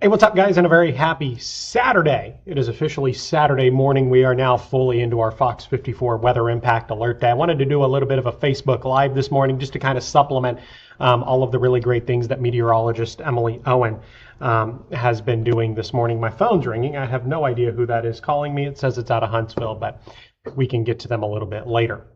Hey, what's up, guys, and a very happy Saturday. It is officially Saturday morning. We are now fully into our Fox 54 weather impact alert day. I wanted to do a little bit of a Facebook Live this morning just to kind of supplement all of the really great things that meteorologist Emily Owen has been doing this morning. My phone's ringing. I have no idea who that is calling me. It says it's out of Huntsville, but we can get to them a little bit later.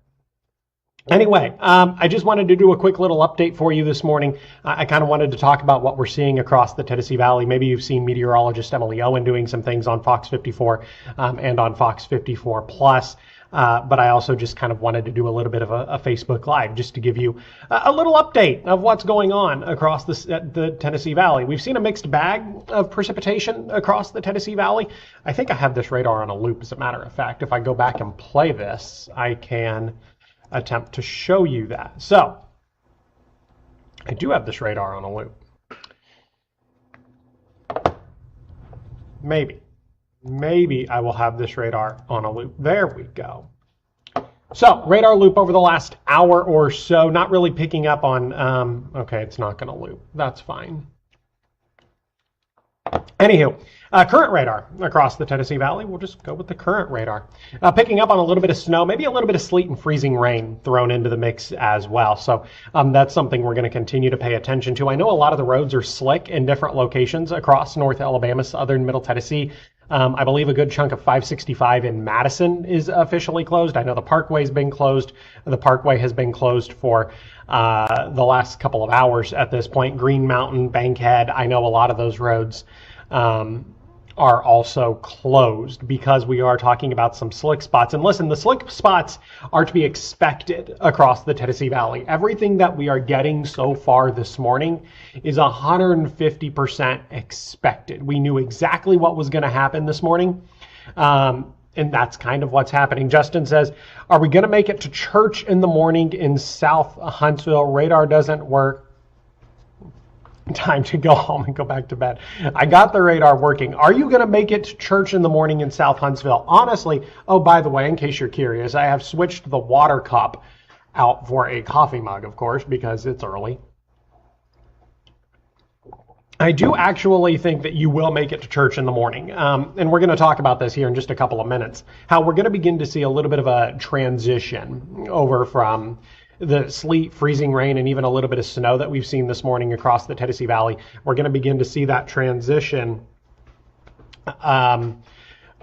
Anyway, I just wanted to do a quick little update for you this morning. I kind of wanted to talk about what we're seeing across the Tennessee Valley. Maybe you've seen meteorologist Emily Owen doing some things on Fox 54 and on Fox 54 Plus. But I also just kind of wanted to do a little bit of a Facebook Live just to give you a little update of what's going on across the Tennessee Valley. We've seen a mixed bag of precipitation across the Tennessee Valley. I think I have this radar on a loop, as a matter of fact. If I go back and play this, I can attempt to show you that. So I do have this radar on a loop. Maybe I will have this radar on a loop. There we go. So radar loop over the last hour or so, not really picking up on, okay, it's not going to loop. That's fine. Anywho, current radar across the Tennessee Valley. We'll just go with the current radar. Picking up on a little bit of snow, maybe a little bit of sleet and freezing rain thrown into the mix as well. So that's something we're going to continue to pay attention to. I know a lot of the roads are slick in different locations across North Alabama, southern Middle Tennessee. I believe a good chunk of 565 in Madison is officially closed. I know the Parkway's been closed. The Parkway has been closed for the last couple of hours at this point. Green Mountain, Bankhead, I know a lot of those roads are also closed because we are talking about some slick spots. And listen, the slick spots are to be expected across the Tennessee Valley. Everything that we are getting so far this morning is 150% expected. We knew exactly what was going to happen this morning. And that's kind of what's happening. Justin says, are we going to make it to church in the morning in South Huntsville? Radar doesn't work. Time to go home and go back to bed. I got the radar working. Are you going to make it to church in the morning in South Huntsville? Honestly, oh, by the way, in case you're curious, I have switched the water cup out for a coffee mug, of course, because it's early. I do actually think that you will make it to church in the morning. And we're going to talk about this here in just a couple of minutes, how we're going to begin to see a little bit of a transition over from the sleet, freezing rain, and even a little bit of snow that we've seen this morning across the Tennessee Valley. We're going to begin to see that transition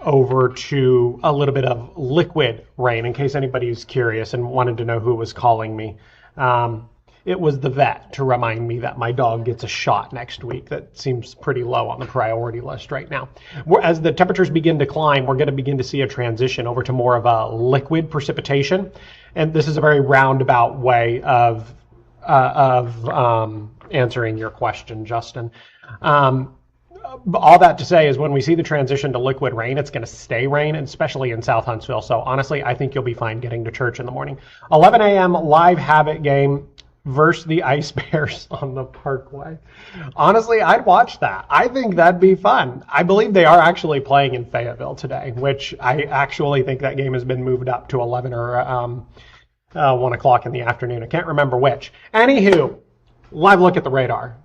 over to a little bit of liquid rain, in case anybody's curious and wanted to know who was calling me. It was the vet to remind me that my dog gets a shot next week. That seems pretty low on the priority list right now. As the temperatures begin to climb, we're going to begin to see a transition over to more of a liquid precipitation. And this is a very roundabout way of answering your question, Justin. All that to say is when we see the transition to liquid rain, it's going to stay rain, especially in South Huntsville. So honestly, I think you'll be fine getting to church in the morning. 11 a.m. live Habit game versus the Ice Bears on the Parkway. Honestly, I'd watch that. I think that'd be fun. I believe they are actually playing in Fayetteville today, which I actually think that game has been moved up to 11 or 1 o'clock in the afternoon. I can't remember which. Anywho, live look at the radar.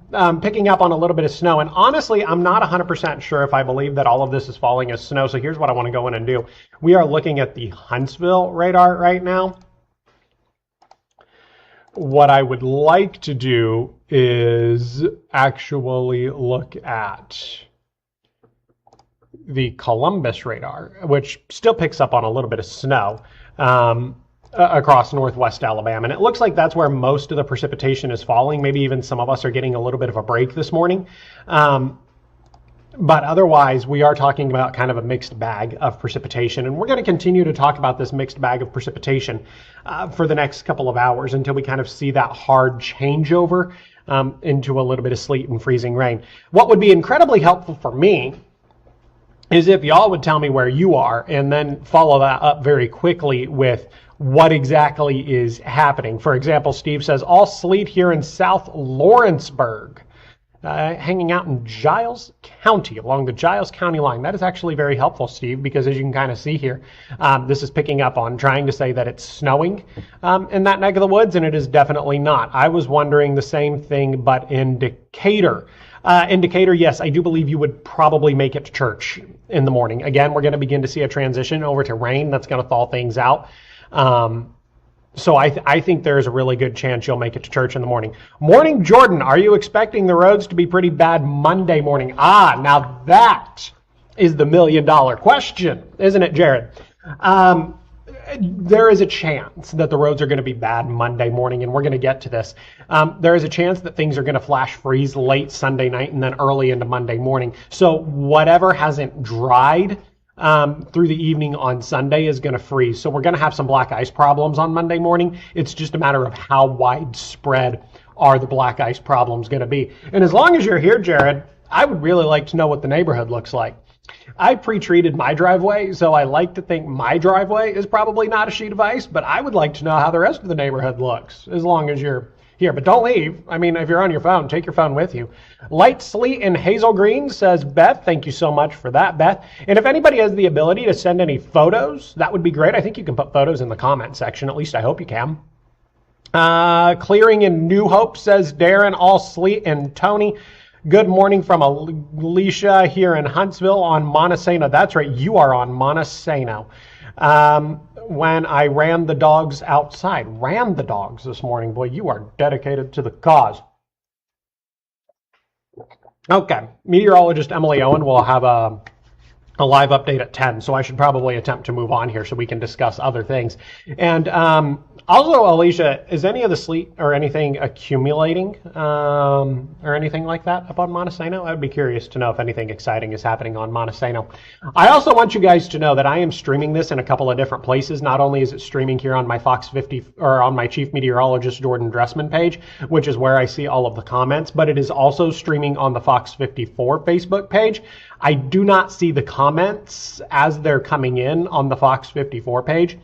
Picking up on a little bit of snow. And honestly, I'm not 100% sure if I believe that all of this is falling as snow. So here's what I want to go in and do. We are looking at the Huntsville radar right now. What I would like to do is actually look at the Columbus radar, which still picks up on a little bit of snow across northwest Alabama. And it looks like that's where most of the precipitation is falling. Maybe even some of us are getting a little bit of a break this morning. But otherwise, we are talking about kind of a mixed bag of precipitation. And we're going to continue to talk about this mixed bag of precipitation for the next couple of hours until we kind of see that hard changeover into a little bit of sleet and freezing rain. What would be incredibly helpful for me is if y'all would tell me where you are and then follow that up very quickly with what exactly is happening. For example, Steve says, all sleet here in South Lawrenceburg. Hanging out in Giles County, along the Giles County line. That is actually very helpful, Steve, because as you can kind of see here, this is picking up on trying to say that it's snowing in that neck of the woods, and it is definitely not. I was wondering the same thing, but in Decatur. Indicator, yes, I do believe you would probably make it to church in the morning. Again, we're going to begin to see a transition over to rain. That's going to thaw things out. So I think there's a really good chance you'll make it to church in the morning. Morning, Jordan, are you expecting the roads to be pretty bad Monday morning? Now that is the $1 million question, isn't it, Jared? There is a chance that the roads are going to be bad Monday morning, and we're going to get to this. There is a chance that things are going to flash freeze late Sunday night and then early into Monday morning. So whatever hasn't dried through the evening on Sunday is going to freeze. So we're going to have some black ice problems on Monday morning. It's just a matter of how widespread are the black ice problems going to be. And as long as you're here, Jared, I would really like to know what the neighborhood looks like. I pre-treated my driveway, so I like to think my driveway is probably not a sheet of ice, but I would like to know how the rest of the neighborhood looks as long as you're here. But don't leave. I mean, if you're on your phone, take your phone with you. Light sleet in Hazel Green, says Beth. Thank you so much for that, Beth. And if anybody has the ability to send any photos, that would be great. I think you can put photos in the comment section. At least I hope you can. Clearing in New Hope, says Darren. All sleet and Tony. Good morning from Alicia here in Huntsville on Montesano. That's right, you are on Montesano. When I ran the dogs outside. Ran the dogs this morning. Boy, you are dedicated to the cause. Okay, meteorologist Emily Owen will have a live update at 10, so I should probably attempt to move on here so we can discuss other things. And also, Alicia, is any of the sleet or anything accumulating or anything like that up on Montesano? I would be curious to know if anything exciting is happening on Montesano. I also want you guys to know that I am streaming this in a couple of different places. Not only is it streaming here on my Fox 50 or on my Chief Meteorologist Jordan Dressman page, which is where I see all of the comments, but it is also streaming on the Fox 54 Facebook page. I do not see the comments as they're coming in on the Fox 54 page.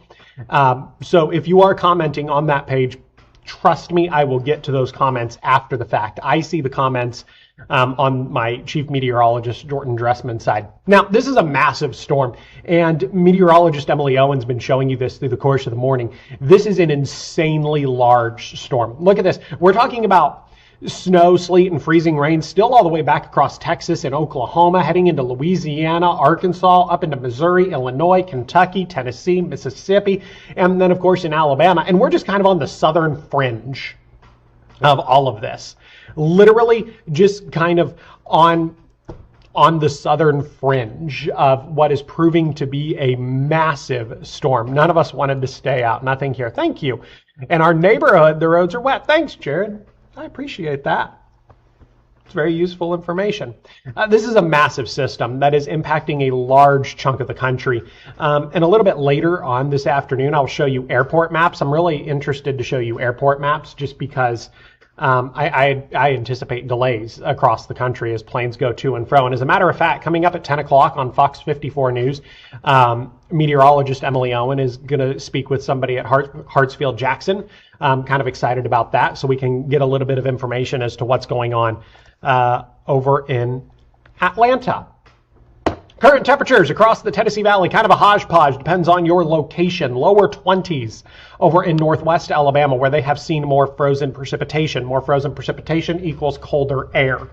So if you are commenting on that page, trust me, I will get to those comments after the fact. I see the comments on my Chief Meteorologist Jordan Dressman side. Now, this is a massive storm, and meteorologist Emily Owen's been showing you this through the course of the morning. This is an insanely large storm. Look at this. We're talking about snow, sleet, and freezing rain still all the way back across Texas and Oklahoma, heading into Louisiana, Arkansas, up into Missouri, Illinois, Kentucky, Tennessee, Mississippi, and then, of course, in Alabama. And we're just kind of on the southern fringe of all of this. Literally just kind of on the southern fringe of what is proving to be a massive storm. None of us wanted to stay out. Nothing here. Thank you. In our neighborhood, the roads are wet. Thanks, Jared. I appreciate that. It's very useful information. This is a massive system that is impacting a large chunk of the country. And a little bit later on this afternoon, I'll show you airport maps. I'm really interested to show you airport maps just because I anticipate delays across the country as planes go to and fro. And as a matter of fact, coming up at 10 o'clock on Fox 54 News, meteorologist Emily Owen is going to speak with somebody at Hartsfield Jackson. I'm kind of excited about that, so we can get a little bit of information as to what's going on over in Atlanta. Current temperatures across the Tennessee Valley, kind of a hodgepodge, depends on your location. Lower 20s over in northwest Alabama, where they have seen more frozen precipitation. More frozen precipitation equals colder air.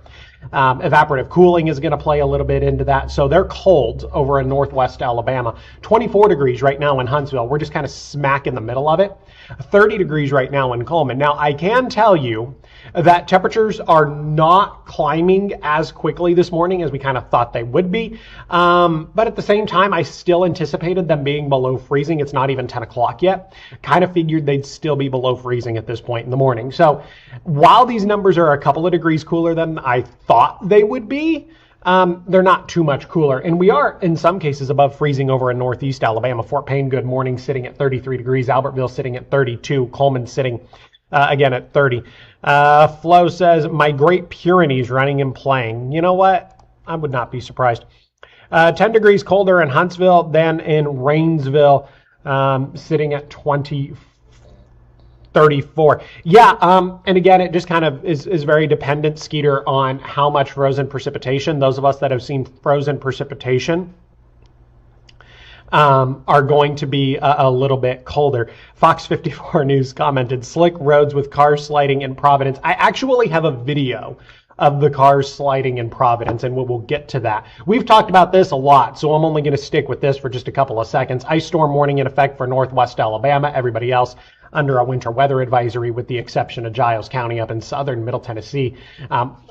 Evaporative cooling is going to play a little bit into that. So they're cold over in northwest Alabama. 24 degrees right now in Huntsville. We're just kind of smack in the middle of it. 30 degrees right now in Coleman. Now, I can tell you that temperatures are not climbing as quickly this morning as we kind of thought they would be. But at the same time, I still anticipated them being below freezing. It's not even 10 o'clock yet. Kind of figured they'd still be below freezing at this point in the morning. So while these numbers are a couple of degrees cooler than I thought they would be, they're not too much cooler. And we are, in some cases, above freezing over in northeast Alabama. Fort Payne, good morning, sitting at 33 degrees. Albertville sitting at 32. Coleman sitting again at 30. Flo says, my Great Pyrenees running and playing. You know what? I would not be surprised. 10 degrees colder in Huntsville than in Rainsville, sitting at 34. Yeah, and again, it just kind of is very dependent, Skeeter, on how much frozen precipitation. Those of us that have seen frozen precipitation are going to be a little bit colder. Fox 54 News commented, slick roads with cars sliding in Providence. I actually have a video of the cars sliding in Providence, and we'll get to that. We've talked about this a lot, so I'm only going to stick with this for just a couple of seconds. Ice storm warning in effect for northwest Alabama. Everybody else under a winter weather advisory, with the exception of Giles County up in southern Middle Tennessee.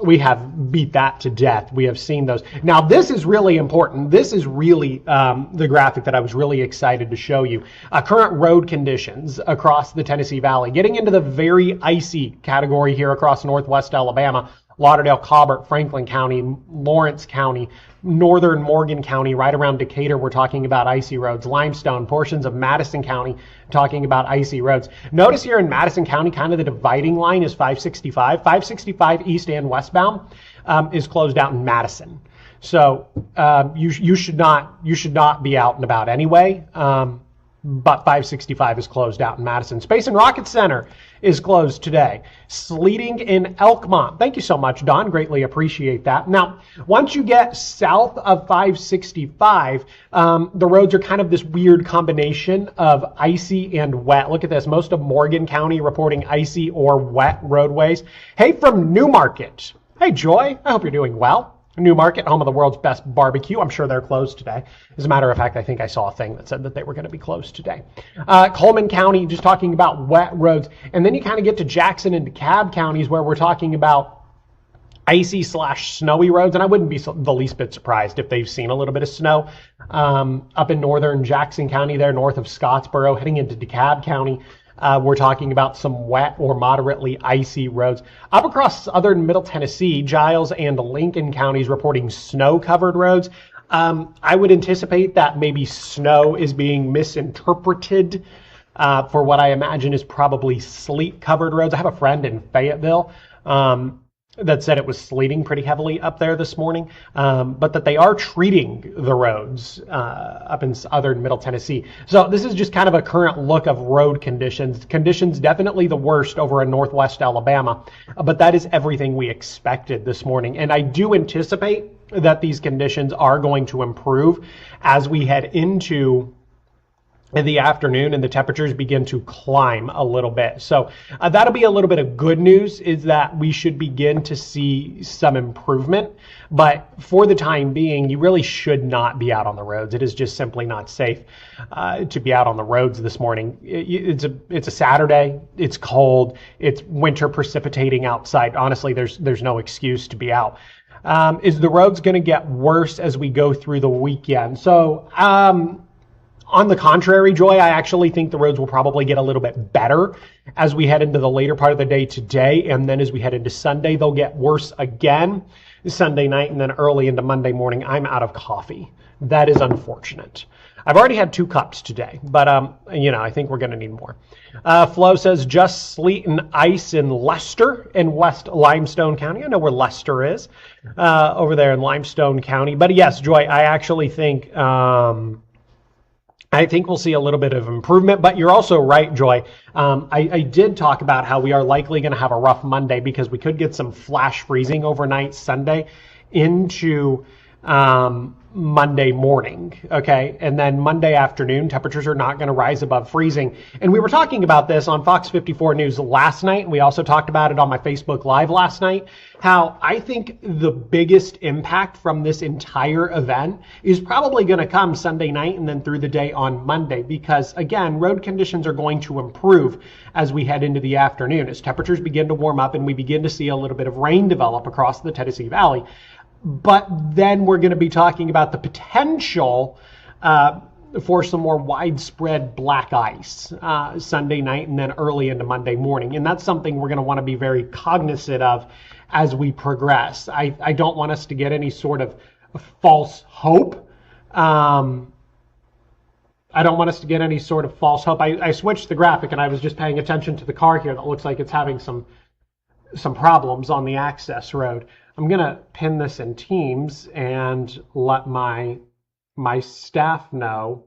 We have beat that to death. We have seen those. Now, this is really important. This is really the graphic that I was really excited to show you. Current road conditions across the Tennessee Valley, getting into the very icy category here across northwest Alabama. Lauderdale, Colbert, Franklin County, Lawrence County, northern Morgan County, right around Decatur, we're talking about icy roads. Limestone, portions of Madison County, talking about icy roads. Notice here in Madison County, kind of the dividing line is 565. 565 east and westbound is closed out in Madison. So you should not be out and about anyway. But 565 is closed out in Madison. Space and Rocket Center is closed today. Sleeting in Elkmont. Thank you so much, Don. Greatly appreciate that. Now, once you get south of 565, the roads are kind of this weird combination of icy and wet. Look at this. Most of Morgan County reporting icy or wet roadways. Hey, from Newmarket. Hey, Joy. I hope you're doing well. Newmarket, home of the world's best barbecue. I'm sure they're closed today. As a matter of fact, I think I saw a thing that said that they were going to be closed today. Coleman County, just talking about wet roads. And then you kind of get to Jackson and DeKalb counties where we're talking about icy/snowy roads. And I wouldn't be the least bit surprised if they've seen a little bit of snow up in northern Jackson County there, north of Scottsboro, heading into DeKalb County. We're talking about some wet or moderately icy roads. Up across southern Middle Tennessee, Giles and Lincoln counties reporting snow-covered roads. I would anticipate that maybe snow is being misinterpreted for what I imagine is probably sleet-covered roads. I have a friend in Fayetteville that said it was sleeting pretty heavily up there this morning, but that they are treating the roads up in southern Middle Tennessee. So this is just kind of a current look of road conditions. Conditions definitely the worst over in northwest Alabama, but that is everything we expected this morning. And I do anticipate that these conditions are going to improve as we head into the afternoon and the temperatures begin to climb a little bit. So that'll be a little bit of good news, is that we should begin to see some improvement. But for the time being, you really should not be out on the roads. It is just simply not safe to be out on the roads this morning. It's a Saturday. It's cold. It's winter precipitating outside. Honestly, there's no excuse to be out. Is the roads going to get worse as we go through the weekend? So, on the contrary, Joy, I actually think the roads will probably get a little bit better as we head into the later part of the day today. And then as we head into Sunday, they'll get worse again Sunday night and then early into Monday morning. I'm out of coffee. That is unfortunate. I've already had 2 cups today, but I think we're going to need more. Flo says just sleet and ice in Leicester in West Limestone County. I know where Leicester is over there in Limestone County. But yes, Joy, I actually think we'll see a little bit of improvement, but you're also right, Joy. I did talk about how we are likely going to have a rough Monday because we could get some flash freezing overnight Sunday into Monday morning, okay? And then Monday afternoon, temperatures are not going to rise above freezing. And we were talking about this on Fox 54 News last night, and we also talked about it on my Facebook Live last night, how I think the biggest impact from this entire event is probably going to come Sunday night and then through the day on Monday, because again, road conditions are going to improve as we head into the afternoon, as temperatures begin to warm up and we begin to see a little bit of rain develop across the Tennessee Valley. But then we're going to be talking about the potential for some more widespread black ice Sunday night and then early into Monday morning. And that's something we're going to want to be very cognizant of as we progress. I don't want us to get any sort of false hope. I don't want us to get any sort of false hope. I switched the graphic and I was just paying attention to the car here that looks like it's having some problems on the access road. I'm going to pin this in Teams and let my staff know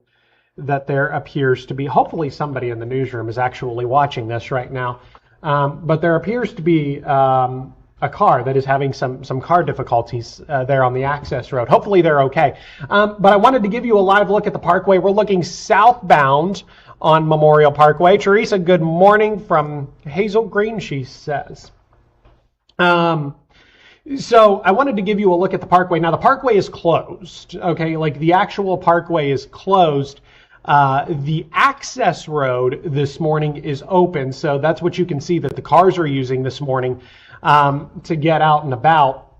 that there appears to be, hopefully somebody in the newsroom is actually watching this right now, but there appears to be a car that is having some car difficulties there on the access road. Hopefully they're okay. But I wanted to give you a live look at the parkway. We're looking southbound on Memorial Parkway. Teresa, good morning from Hazel Green, she says. So I wanted to give you a look at the parkway. Now the parkway is closed, okay? Like the actual parkway is closed. The access road this morning is open, so that's what you can see that the cars are using this morning to get out and about.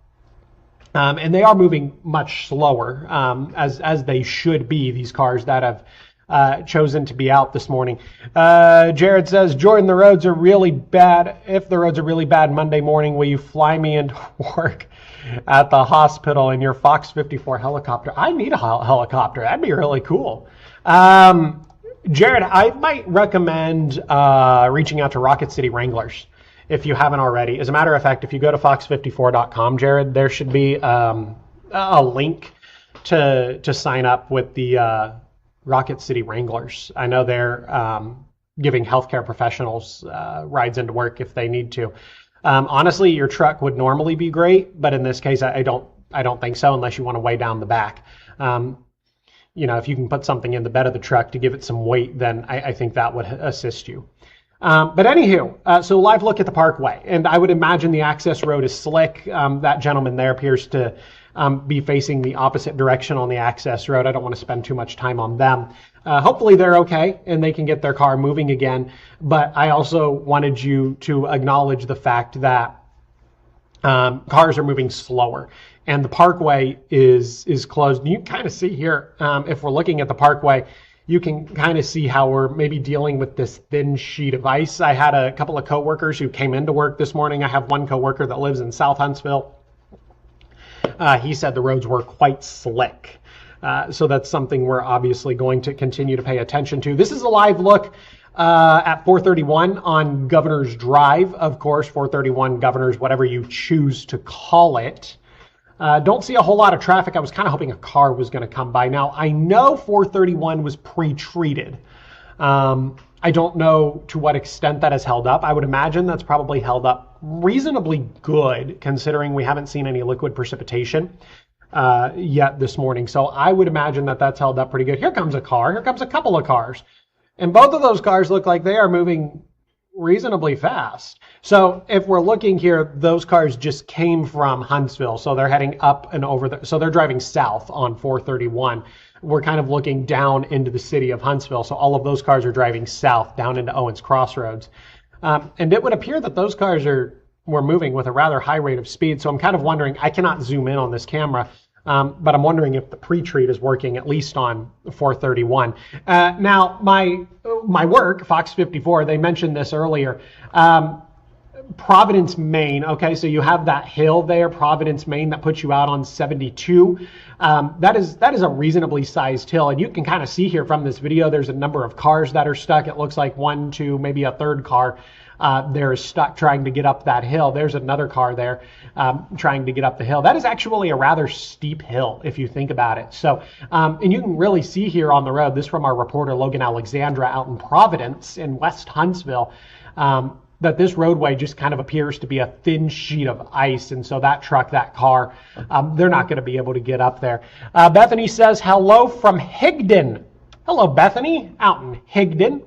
And they are moving much slower, as they should be, these cars that have chosen to be out this morning. Jared says, Jordan, the roads are really bad. If the roads are really bad Monday morning, will you fly me into work at the hospital in your Fox 54 helicopter? I need a helicopter. That'd be really cool. Jared, I might recommend reaching out to Rocket City Wranglers if you haven't already. As a matter of fact, if you go to fox54.com, Jared, there should be a link to sign up with the Rocket City Wranglers. I know they're giving healthcare professionals rides into work if they need to. Honestly, your truck would normally be great, but in this case, I don't think so unless you want to weigh down the back. If you can put something in the bed of the truck to give it some weight, then I think that would assist you. But anywho, so live look at the parkway, and I would imagine the access road is slick. That gentleman there appears to be facing the opposite direction on the access road. I don't want to spend too much time on them. Hopefully they're okay and they can get their car moving again. But I also wanted you to acknowledge the fact that cars are moving slower and the parkway is closed. And you can kind of see here, if we're looking at the parkway, you can kind of see how we're maybe dealing with this thin sheet of ice. I had a couple of coworkers who came into work this morning. I have one coworker that lives in South Huntsville. He said the roads were quite slick. So that's something we're obviously going to continue to pay attention to. This is a live look at 431 on Governor's Drive. Of course, 431 Governor's, whatever you choose to call it. Don't see a whole lot of traffic. I was kind of hoping a car was going to come by. Now, I know 431 was pre-treated. I don't know to what extent that has held up. I would imagine that's probably held up reasonably good, considering we haven't seen any liquid precipitation yet this morning. So I would imagine that that's held up pretty good. Here comes a car. Here comes a couple of cars. And both of those cars look like they are moving reasonably fast. So if we're looking here, those cars just came from Huntsville. So they're heading up and over so they're driving south on 431. We're kind of looking down into the city of Huntsville. So all of those cars are driving south down into Owens Crossroads. And it would appear that those cars were moving with a rather high rate of speed. So I'm kind of wondering, I cannot zoom in on this camera, but I'm wondering if the pre-treat is working at least on 431. Now, my work, Fox 54, they mentioned this earlier. Providence, Maine. Okay, so you have that hill there, Providence, Maine, that puts you out on 72. That is a reasonably sized hill, and you can kind of see here from this video, there's a number of cars that are stuck. It looks like 1, 2, maybe a third car there is stuck trying to get up that hill. There's another car there trying to get up the hill. That is actually a rather steep hill if you think about it. So, and you can really see here on the road, this from our reporter Logan Alexandra out in Providence in West Huntsville, that this roadway just kind of appears to be a thin sheet of ice. And so that truck, that car, they're not going to be able to get up there. Bethany says, hello from Higdon. Hello, Bethany, out in Higdon.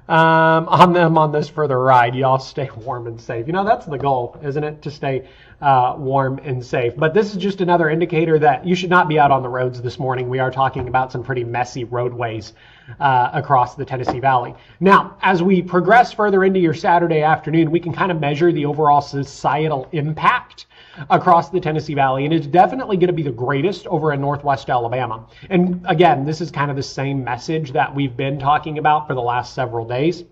On them on this further ride. Y'all stay warm and safe. You know, that's the goal, isn't it? To stay warm and safe. But this is just another indicator that you should not be out on the roads this morning. We are talking about some pretty messy roadways across the Tennessee Valley. Now, as we progress further into your Saturday afternoon, we can kind of measure the overall societal impact across the Tennessee Valley, and it's definitely going to be the greatest over in Northwest Alabama. And again, this is kind of the same message that we've been talking about for the last several days.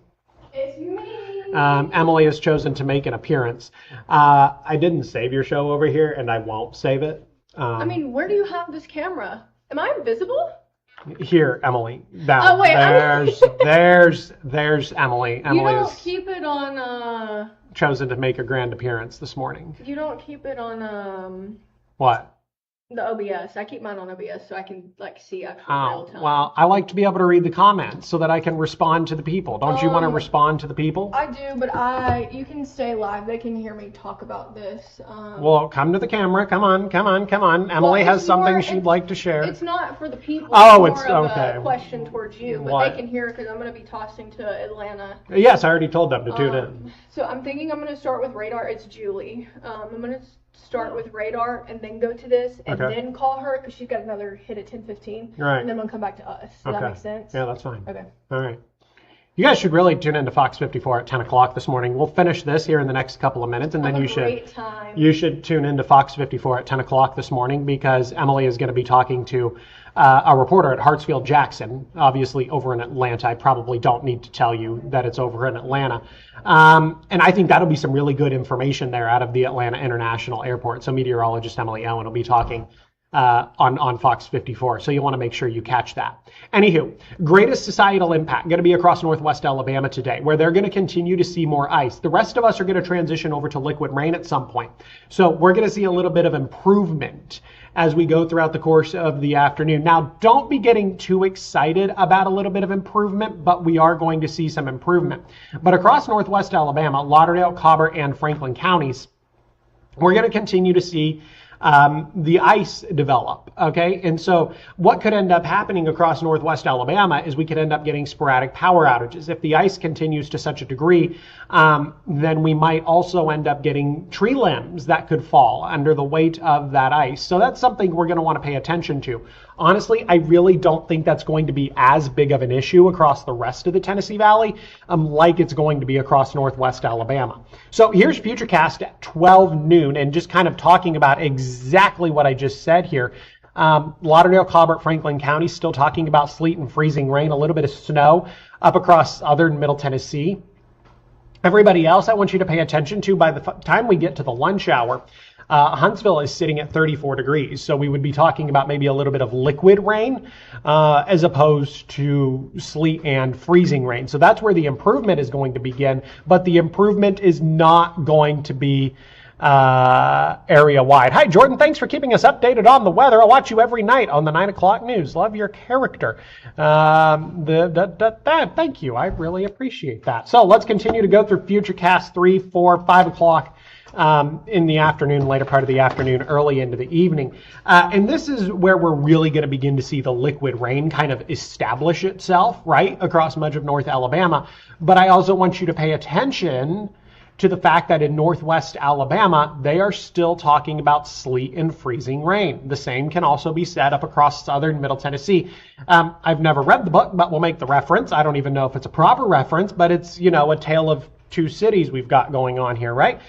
It's me. Emily has chosen to make an appearance. I didn't save your show over here, and I won't save it. I mean, where do you have this camera? Am I invisible? Here, Emily. Down. Oh, wait. There's Emily. Emily You don't keep it on, chosen to make a grand appearance this morning. You don't keep it on, What? the OBS. I keep mine on OBS so I can, like, see actual real time. Well, I like to be able to read the comments so that I can respond to the people. Don't you want to respond to the people? I do, but you can stay live. They can hear me talk about this. Well, come to the camera. Come on. Emily has something she'd like to share. It's not for the people. Oh, it's it's more of okay. a question towards you, but What? they can hear because I'm going to be tossing to Atlanta. Yes, I already told them to tune in. So I'm thinking I'm going to start with radar. It's Julie. I'm going to start with radar and then go to this and then call her because she's got another hit at 10:15. Right. And then we'll come back to us. Does that make sense? Yeah, that's fine. Okay. All right. You guys should really tune into Fox 54 at 10 o'clock this morning. We'll finish this here in the next couple of minutes, and then you should tune into Fox 54 at 10 o'clock this morning because Emily is going to be talking to a reporter at Hartsfield-Jackson, obviously over in Atlanta. I probably don't need to tell you that it's over in Atlanta. And I think that'll be some really good information there out of the Atlanta International Airport. So meteorologist Emily Owen will be talking on Fox 54. So you want to make sure you catch that. Anywho, greatest societal impact going to be across Northwest Alabama today, where they're going to continue to see more ice. The rest of us are going to transition over to liquid rain at some point. So we're going to see a little bit of improvement as we go throughout the course of the afternoon. Now, don't be getting too excited about a little bit of improvement, but we are going to see some improvement. But across Northwest Alabama, Lauderdale, Cobb, and Franklin counties, we're going to continue to see the ice develop, okay? And so what could end up happening across Northwest Alabama is we could end up getting sporadic power outages. If the ice continues to such a degree, then we might also end up getting tree limbs that could fall under the weight of that ice. So that's something we're going to want to pay attention to. Honestly, I really don't think that's going to be as big of an issue across the rest of the Tennessee Valley like it's going to be across Northwest Alabama. So here's Futurecast at 12 noon and just kind of talking about exactly what I just said here. Lauderdale, Colbert, Franklin County still talking about sleet and freezing rain, a little bit of snow up across southern Middle Tennessee. Everybody else I want you to pay attention to by the time we get to the lunch hour, Huntsville is sitting at 34 degrees. So we would be talking about maybe a little bit of liquid rain as opposed to sleet and freezing rain. So that's where the improvement is going to begin. But the improvement is not going to be area wide. Hi, Jordan. Thanks for keeping us updated on the weather. I watch you every night on the 9 o'clock news. Love your character. Thank you. I really appreciate that. So let's continue to go through Futurecast 3, 4, 5 o'clock in the afternoon, later part of the afternoon, early into the evening. And this is where we're really going to begin to see the liquid rain kind of establish itself, right, across much of North Alabama. But I also want you to pay attention to the fact that in Northwest Alabama, they are still talking about sleet and freezing rain. The same can also be said up across southern Middle Tennessee. I've never read the book, but we'll make the reference. I don't even know if it's a proper reference, but it's, you know, a tale of two cities we've got going on here, right?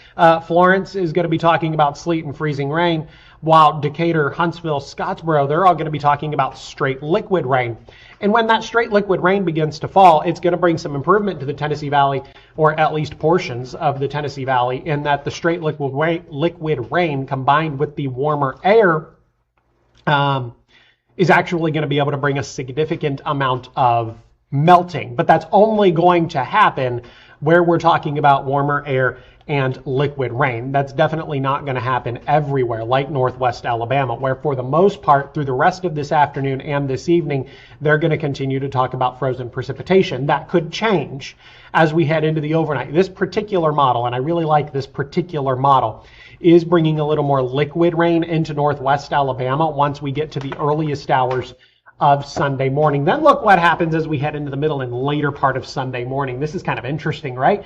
Florence is going to be talking about sleet and freezing rain, while Decatur, Huntsville, Scottsboro, they're all going to be talking about straight liquid rain. And when that straight liquid rain begins to fall, it's going to bring some improvement to the Tennessee Valley, or at least portions of the Tennessee Valley, in that the straight liquid rain combined with the warmer air is actually going to be able to bring a significant amount of melting. But that's only going to happen where we're talking about warmer air and liquid rain. That's definitely not going to happen everywhere like Northwest Alabama, where for the most part through the rest of this afternoon and this evening, they're going to continue to talk about frozen precipitation. That could change as we head into the overnight. This particular model, and I really like this particular model, is bringing a little more liquid rain into Northwest Alabama once we get to the earliest hours of Sunday morning. Then look what happens as we head into the middle and later part of Sunday morning. This is kind of interesting, right?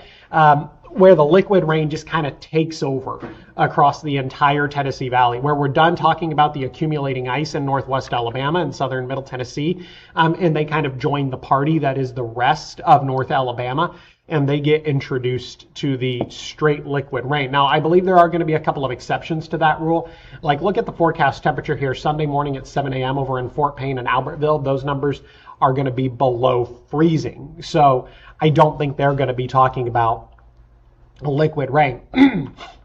Where the liquid rain just kind of takes over across the entire Tennessee Valley, where we're done talking about the accumulating ice in Northwest Alabama and southern Middle Tennessee, and they kind of join the party that is the rest of North Alabama, and they get introduced to the straight liquid rain. Now, I believe there are going to be a couple of exceptions to that rule. Like, look at the forecast temperature here Sunday morning at 7 a.m. over in Fort Payne and Albertville. Those numbers are going to be below freezing. So I don't think they're going to be talking about liquid rain.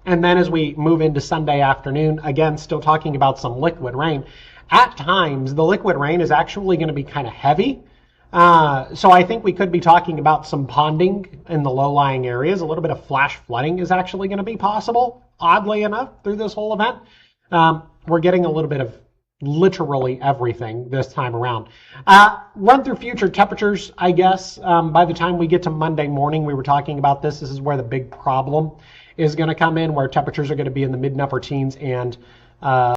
And then as we move into Sunday afternoon, again, still talking about some liquid rain. At times, the liquid rain is actually going to be kind of heavy. So I think we could be talking about some ponding in the low-lying areas. A little bit of flash flooding is actually going to be possible, oddly enough, through this whole event. We're getting a little bit of literally everything this time around. Run through future temperatures, I guess. By the time we get to Monday morning, we were talking about this. This is where the big problem is going to come in, where temperatures are going to be in the mid and upper teens and